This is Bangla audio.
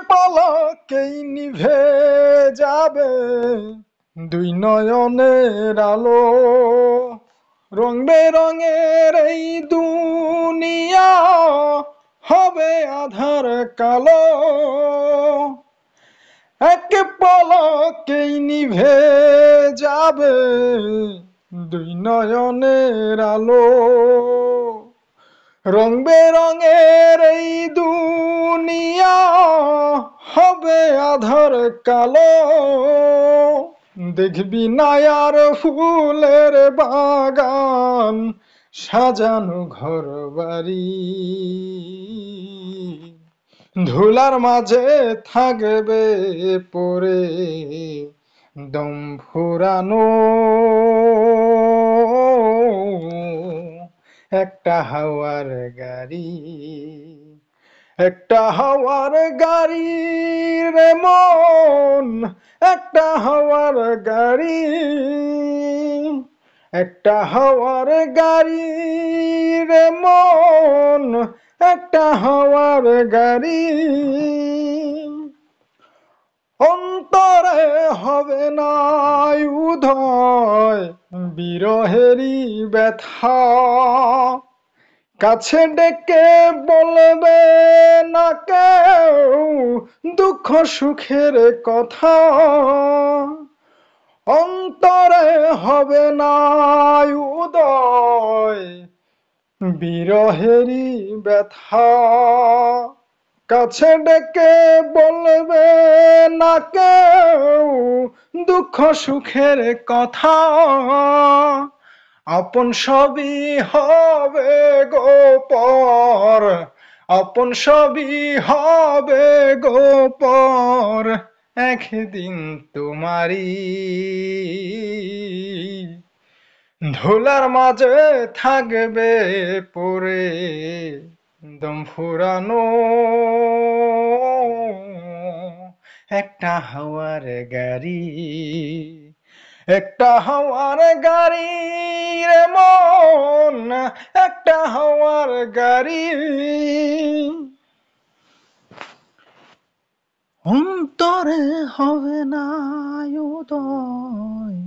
পলকেই নিভে যাবে দুই নয়নের আলো। রং বেরঙের এই দুনিয়া হবে আধার কালো। এক পলকেই নিভে যাবে দুই নয়নের আলো। রং বেরঙের এই দুনিয়া হবে আধার কালো। দেখবি না আর ফুলের বাগান, সাজানো ঘর বাড়ি, ধুলার মাঝে থাকবে পড়ে দম ফুরানো। একটা হাওয়ার গাড়ি, একটা হাওয়ার গাড়ি রে মন, একটা হাওয়ার গাড়ি, একটা হাওয়ার গাড়ি রে মন, একটা হাওয়ার গাড়ি। অন্তরে হবে না উদয় বিরহেরই ব্যথা, কাছে ডেকে বলবে না কেউ দুঃখ সুখের কথা। অন্তরে হবে না উদয় বিরহেরই ব্যথা, কাছে ডেকে বলবে না কেউ দুঃখ সুখের কথা। আপন সবই হবে গোপর, আপন সবই হবে গোপর একদিন তোমারই। ধুলার মাঝে থাকবে পড়ে দম ফুরানো। একটা হাওয়ার গাড়ি, একটা হাওয়ার গাড়ি রে মন, একটা হাওয়ার গাড়ি। অন্তরে হবে না উদয়